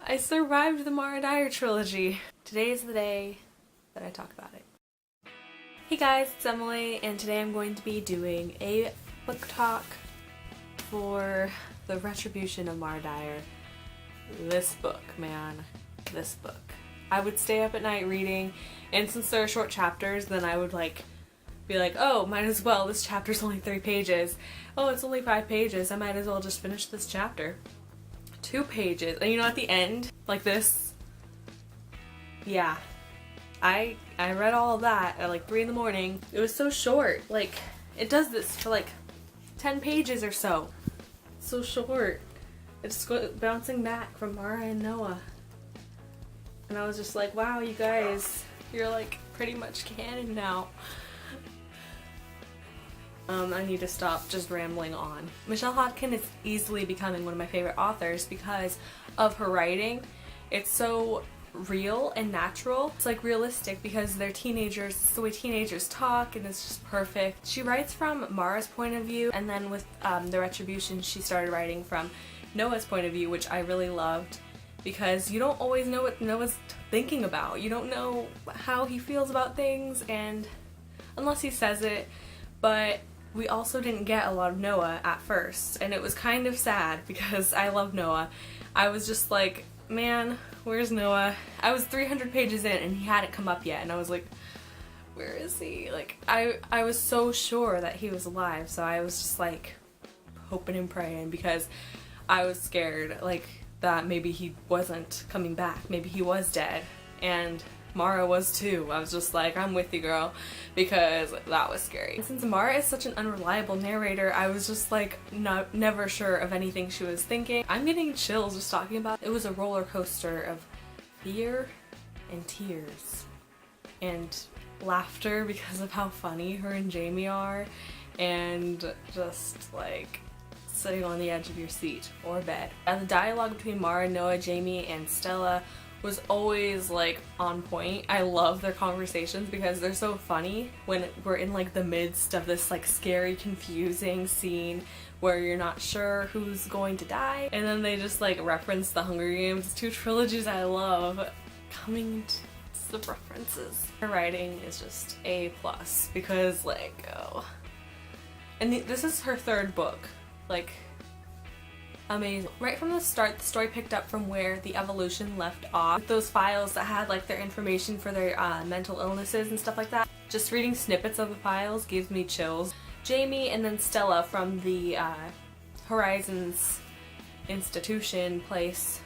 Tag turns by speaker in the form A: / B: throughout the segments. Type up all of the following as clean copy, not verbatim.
A: I survived the Mara Dyer trilogy. Today is the day that I talk about it. Hey guys, it's Emily, and today I'm going to be doing a book talk for the Retribution of Mara Dyer. This book, man. This book. I would stay up at night reading, and since there are short chapters, then I would be like, oh, might as well, this chapter's only 3 pages. Oh, it's only 5 pages, I might as well just finish this chapter. 2 pages, and you know, at the end, like this, yeah, I read all of that at like 3 in the morning. It was so short, like, it does this for like 10 pages or so. So short. It's bouncing back from Mara and Noah. And I was just like, wow, you guys, you're like pretty much canon now. I need to stop just rambling on. Michelle Hodkin is easily becoming one of my favorite authors because of her writing. It's so real and natural. It's like realistic because they're teenagers, it's the way teenagers talk, and it's just perfect. She writes from Mara's point of view, and then with the Retribution she started writing from Noah's point of view, which I really loved because you don't always know what Noah's thinking about. You don't know how he feels about things, and unless he says it. But we also didn't get a lot of Noah at first, and it was kind of sad because I love Noah. I was just like, man, where's Noah? I was 300 pages in and he hadn't come up yet, and I was like, where is he? Like, I was so sure that he was alive, so I was just like hoping and praying because I was scared like that maybe he wasn't coming back, maybe he was dead, and Mara was too. I was just like, I'm with you, girl, because that was scary. And since Mara is such an unreliable narrator, I was just like never sure of anything she was thinking. I'm getting chills just talking about it. It was a roller coaster of fear and tears and laughter because of how funny her and Jamie are, and just like sitting on the edge of your seat or bed. And the dialogue between Mara, Noah, Jamie, and Stella was always like on point. I love their conversations because they're so funny when we're in like the midst of this like scary, confusing scene where you're not sure who's going to die, and then they just like reference the Hunger Games, 2 trilogies I love coming to the references. Her writing is just A+ because like, oh, and this is her 3rd book, like, amazing. Right from the start, the story picked up from where the Evolution left off, with those files that had like their information for their mental illnesses and stuff like that. Just reading snippets of the files gives me chills. Jamie and then Stella from the Horizons institution place,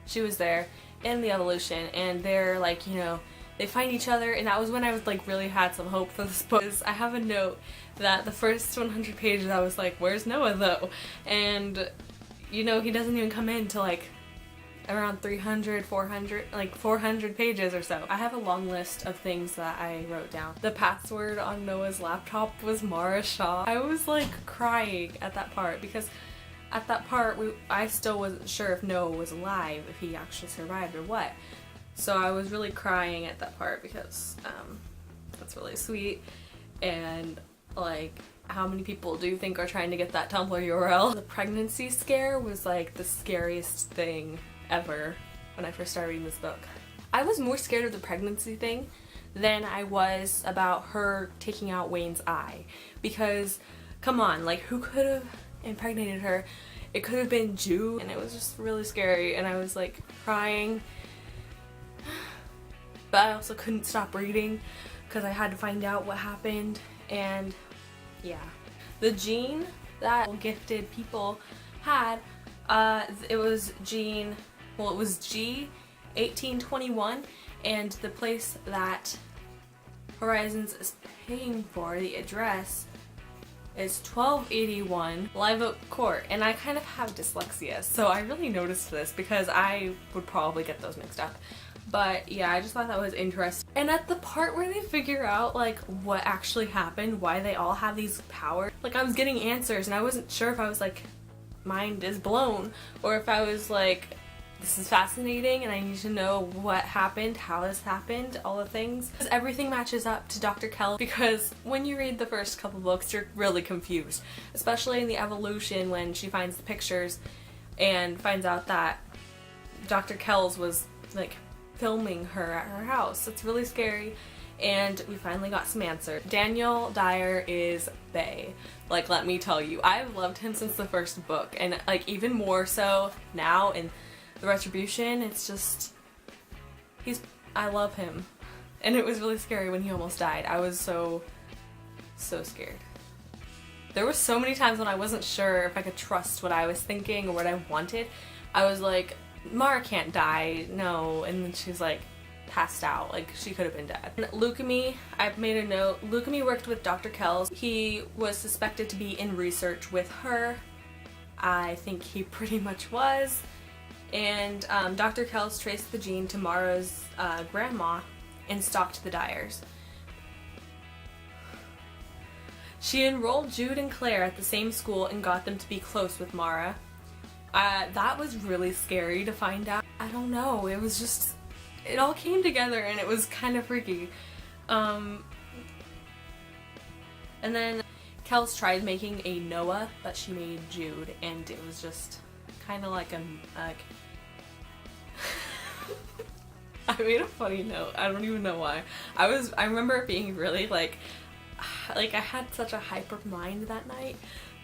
A: she was there in the Evolution, and they're like, you know, they find each other, and that was when I was like really had some hope for this book. I have a note that the first 100 pages I was like, where's Noah though? And you know, he doesn't even come in till like around 300, 400, like 400 pages or so. I have a long list of things that I wrote down. The password on Noah's laptop was Mara Shaw. I was like crying at that part because at that part I still wasn't sure if Noah was alive, if he actually survived or what. So I was really crying at that part because that's really sweet, and like, how many people do you think are trying to get that Tumblr URL? The pregnancy scare was like the scariest thing ever when I first started reading this book. I was more scared of the pregnancy thing than I was about her taking out Wayne's eye, because come on, like, who could have impregnated her? It could have been Jew, and it was just really scary, and I was like crying, but I also couldn't stop reading because I had to find out what happened. And yeah, the gene that gifted people had, it was G1821, and the place that Horizons is paying for, the address, is 1281 Live Oak Court, and I kind of have dyslexia, so I really noticed this because I would probably get those mixed up. But yeah, I just thought that was interesting. And at the part where they figure out like what actually happened, why they all have these powers, like, I was getting answers and I wasn't sure if I was like, mind is blown, or if I was like, this is fascinating and I need to know what happened, how this happened, all the things. Because everything matches up to Dr. Kell, because when you read the first couple books you're really confused, especially in the Evolution when she finds the pictures and finds out that Dr. Kells was like filming her at her house. It's really scary. And we finally got some answers. Daniel Dyer is bae. Like, let me tell you, I've loved him since the first book, and like even more so now in the Retribution. It's just, I love him. And it was really scary when he almost died. I was so scared. There were so many times when I wasn't sure if I could trust what I was thinking or what I wanted. I was like, Mara can't die, no. And then she's like passed out, like she could have been dead. And leukemia, I've made a note. Leukemia worked with Dr. Kells. He was suspected to be in research with her. I think he pretty much was. And Dr. Kells traced the gene to Mara's grandma and stalked the Dyers. She enrolled Jude and Claire at the same school and got them to be close with Mara. That was really scary to find out. I don't know, it was just, it all came together and it was kind of freaky. And then Kells tried making a Noah, but she made Jude, and it was just kind of like I made a funny note. I don't even know why. I remember it being really like I had such a hyper mind that night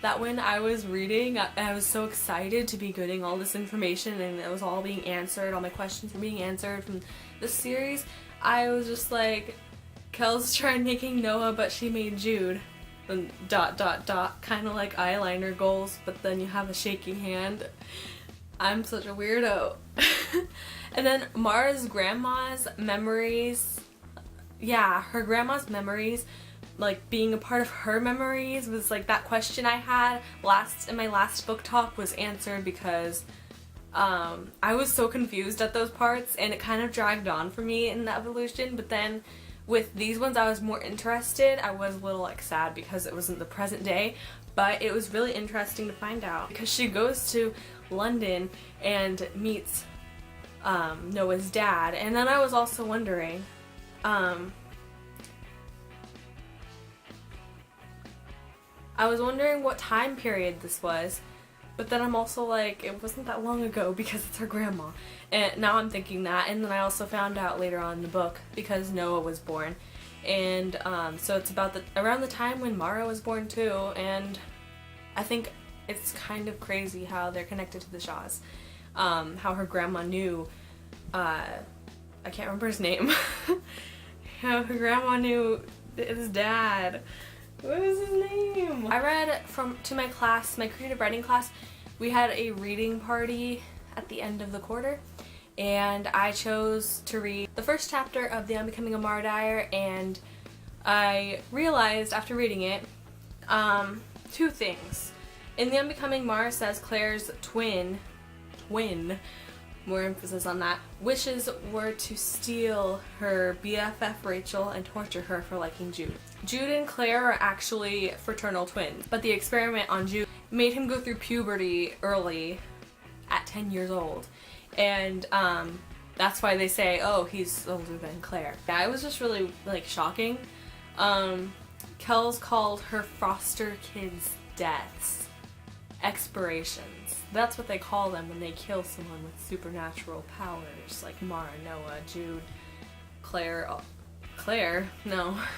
A: that when I was reading, I was so excited to be getting all this information, and it was all being answered, all my questions were being answered from this series. I was just like, Kells tried making Noah, but she made Jude. Then ... kind of like eyeliner goals, but then you have a shaky hand. I'm such a weirdo. And then Mara's grandma's memories, yeah, her grandma's memories, like being a part of her memories was like that question I had in my last book talk was answered, because I was so confused at those parts and it kind of dragged on for me in the evolution. But then with these ones I was more interested. I was a little like sad because it wasn't the present day, but it was really interesting to find out, because she goes to London and meets Noah's dad. And then I was also wondering, what time period this was, but then I'm also like, it wasn't that long ago because it's her grandma. And now I'm thinking that, and then I also found out later on in the book because Noah was born. And so it's about around the time when Mara was born too, and I think it's kind of crazy how they're connected to the Shaws. How her grandma knew, I can't remember his name, how her grandma knew his dad. What is his name? I read to my class, my creative writing class. We had a reading party at the end of the quarter, and I chose to read the first chapter of The Unbecoming of Mara Dyer, and I realized after reading it, two things. In The Unbecoming, Mara says Claire's twin, more emphasis on that, wishes were to steal her BFF Rachel and torture her for liking Jude. Jude and Claire are actually fraternal twins, but the experiment on Jude made him go through puberty early at 10 years old. And that's why they say, oh, he's older than Claire. Yeah, it was just really like shocking. Kells called her foster kids deaths expirations. That's what they call them when they kill someone with supernatural powers, like Mara, Noah, Jude, Claire,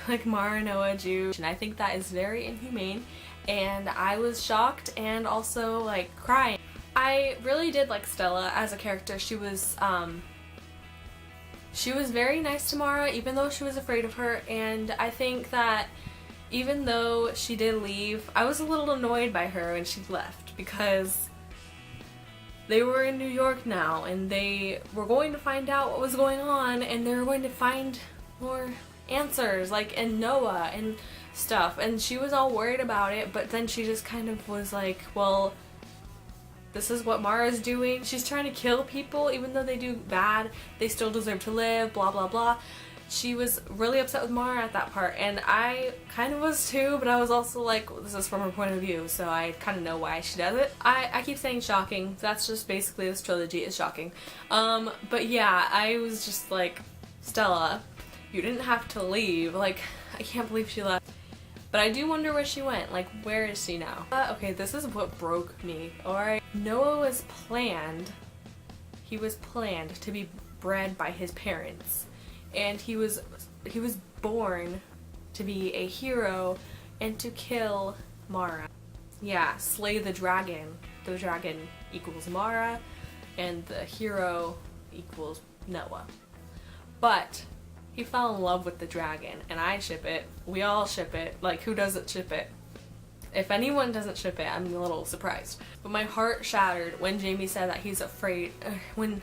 A: like Mara, Noah, Jude. And I think that is very inhumane, and I was shocked and also like crying. I really did like Stella as a character. She was very nice to Mara, even though she was afraid of her, and I think that even though she did leave, I was a little annoyed by her when she left, because they were in New York now, and they were going to find out what was going on, and they were going to find more answers, like in Noah and stuff, and she was all worried about it, but then she just kind of was like, well, this is what Mara's doing. She's trying to kill people, even though they do bad, they still deserve to live, blah blah blah. She was really upset with Mara at that part, and I kind of was too, but I was also like, well, this is from her point of view, so I kind of know why she does it. I keep saying shocking. That's just basically this trilogy is shocking. But yeah, I was just like, Stella, you didn't have to leave. Like, I can't believe she left. But I do wonder where she went. Like, where is she now? Okay, this is what broke me, alright? Noah was planned. he was planned to be bred by his parents, and he was born to be a hero and to kill Mara. Yeah, slay the dragon. The dragon equals Mara, and the hero equals Noah. But he fell in love with the dragon, and I ship it. We all ship it. Like, who doesn't ship it? If anyone doesn't ship it, I'm a little surprised. But my heart shattered when Jamie said that he's afraid. When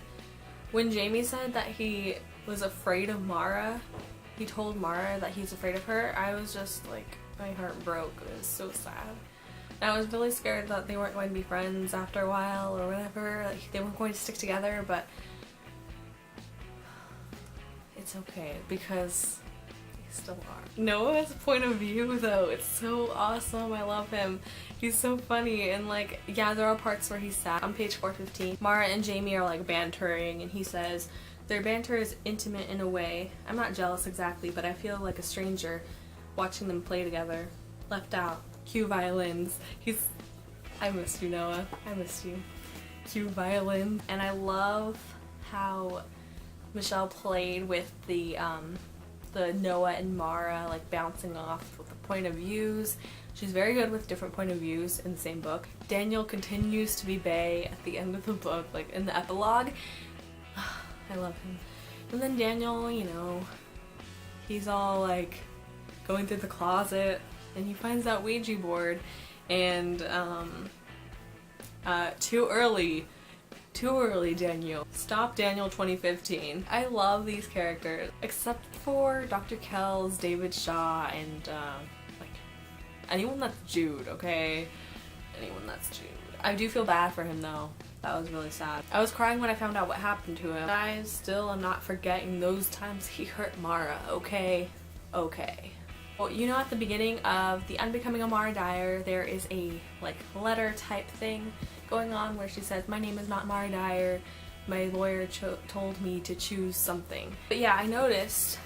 A: Jamie said that he was afraid of Mara, he told Mara that he's afraid of her. I was just like, my heart broke. It was so sad. And I was really scared that they weren't going to be friends after a while or whatever. Like, they weren't going to stick together, but it's okay because they still are. Noah's point of view, though, it's so awesome. I love him. He's so funny, and like, yeah, there are parts where he's sad. On page 415, Mara and Jamie are like bantering, and he says, their banter is intimate in a way. I'm not jealous exactly, but I feel like a stranger watching them play together. Left out. Cue violins. I missed you, Noah. I missed you. Cue violin. And I love how Michelle played with the Noah and Mara, like, bouncing off with the point of views. She's very good with different point of views in the same book. Daniel continues to be bae at the end of the book, like in the epilogue. I love him. And then Daniel, you know, he's all like going through the closet, and he finds that Ouija board, and too early, Daniel. Stop Daniel 2015. I love these characters, except for Dr. Kells, David Shaw, and like anyone that's Jude, okay? Anyone that's Jude. I do feel bad for him though. That was really sad. I was crying when I found out what happened to him. I still am not forgetting those times he hurt Mara, okay? Okay. Well, you know, at the beginning of The Unbecoming of Mara Dyer, there is a like letter type thing going on where she says, my name is not Mara Dyer, my lawyer told me to choose something. But yeah, I noticed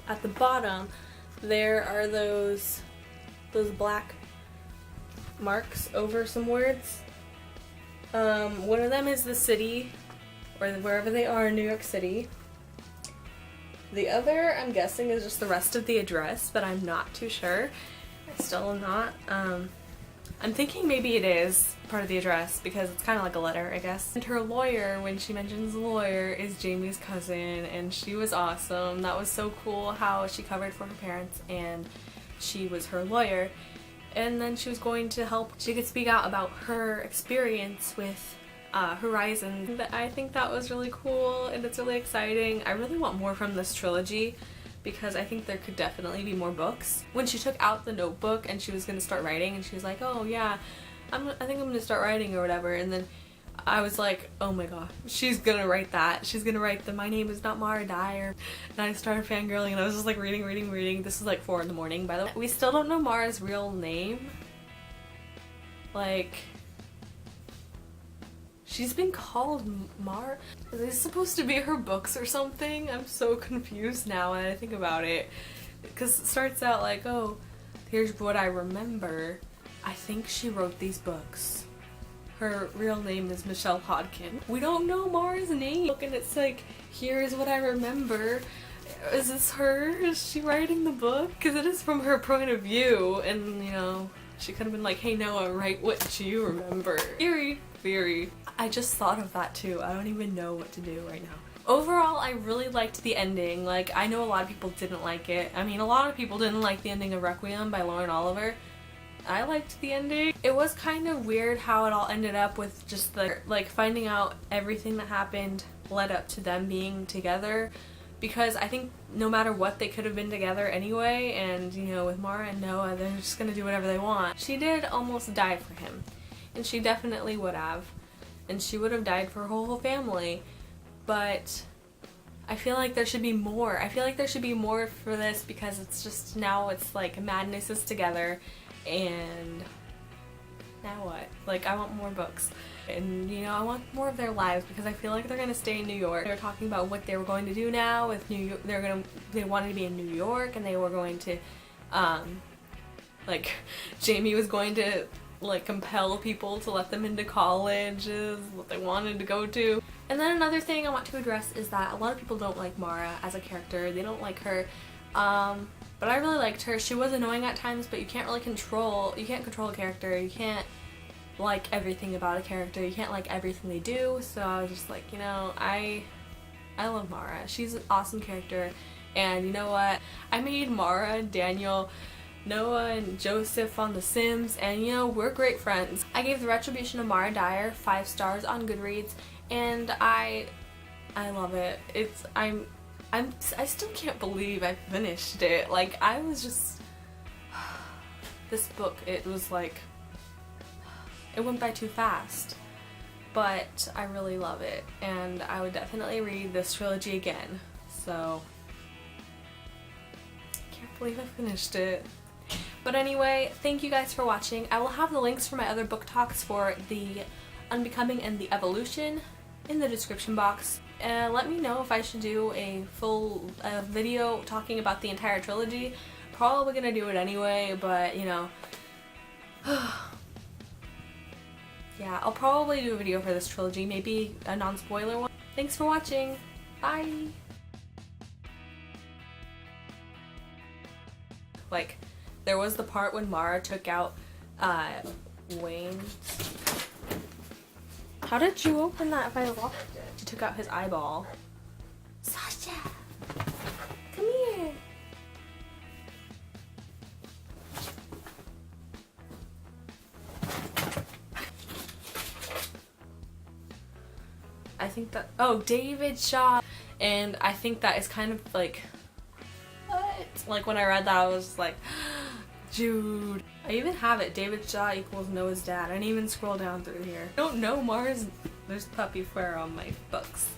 A: at the bottom there are those black marks over some words. One of them is the city, or wherever they are in New York City. The other, I'm guessing, is just the rest of the address, but I'm not too sure. I still am not. I'm thinking maybe it is part of the address because it's kind of like a letter, I guess. And her lawyer, when she mentions the lawyer, is Jamie's cousin, and she was awesome. That was so cool how she covered for her parents and she was her lawyer. And then she was going to help. She could speak out about her experience with Horizon. I think that was really cool, and it's really exciting. I really want more from this trilogy because I think there could definitely be more books. When she took out the notebook and she was going to start writing, and she was like, oh yeah, I think I'm going to start writing or whatever, and then I was like, oh my god, she's going to write that. She's going to write the my name is not Mara Dyer. And I started fangirling, and I was just like reading. This is like 4 in the morning, by the way. We still don't know Mara's real name. Like, she's been called Mara. Is this supposed to be her books or something? I'm so confused now when I think about it. Because it starts out like, oh, here's what I remember. I think she wrote these books. Her real name is Michelle Hodkin. We don't know Mara's name. Look, and it's like, here's what I remember. Is this her? Is she writing the book? Because it is from her point of view, and you know, she could have been like, hey Noah, write what you remember. Theory. I just thought of that too. I don't even know what to do right now. Overall, I really liked the ending. Like, I know a lot of people didn't like it. I mean, a lot of people didn't like the ending of Requiem by Lauren Oliver. I liked the ending. It was kind of weird how it all ended up with just the, like, finding out everything that happened led up to them being together, because I think no matter what, they could have been together anyway, and you know, with Mara and Noah, they're just gonna do whatever they want. She did almost die for him, and she definitely would have, and she would have died for her whole family, but I feel like there should be more. I feel like there should be more for this, because it's just, now it's like Madness is together, and now what? Like, I want more books. And, you know, I want more of their lives, because I feel like they're gonna stay in New York. They were talking about what they were going to do now with New York. They wanted to be in New York, and they were going to, like, Jamie was going to, like, compel people to let them into colleges, what they wanted to go to. And then another thing I want to address is that a lot of people don't like Mara as a character. They don't like her. But I really liked her. She was annoying at times, but you can't control a character. You can't like everything about a character. You can't like everything they do. So I was just like, you know, I love Mara. She's an awesome character. And you know what? I made Mara, Daniel, Noah, and Joseph on The Sims, and you know, we're great friends. I gave The Retribution of Mara Dyer 5 stars on Goodreads, and I love it. I still can't believe I finished it. Like, I was just, this book, it was like, it went by too fast. But I really love it, and I would definitely read this trilogy again. So, I can't believe I finished it. But anyway, thank you guys for watching. I will have the links for my other book talks for The Unbecoming and The Evolution in the description box. Let me know if I should do a full video talking about the entire trilogy. Probably gonna do it anyway, but you know. Yeah, I'll probably do a video for this trilogy, maybe a non-spoiler one. Thanks for watching. Bye! Like, there was the part when Mara took out Wayne's. How did you open that if I locked it? She took out his eyeball. Sasha! Come here! I think that, oh, David Shaw. And I think that is kind of like, what? Like when I read that I was like, Jude. I even have it, David Shaw equals Noah's dad. I didn't even scroll down through here. I don't know Mars, there's puppy fur on my books.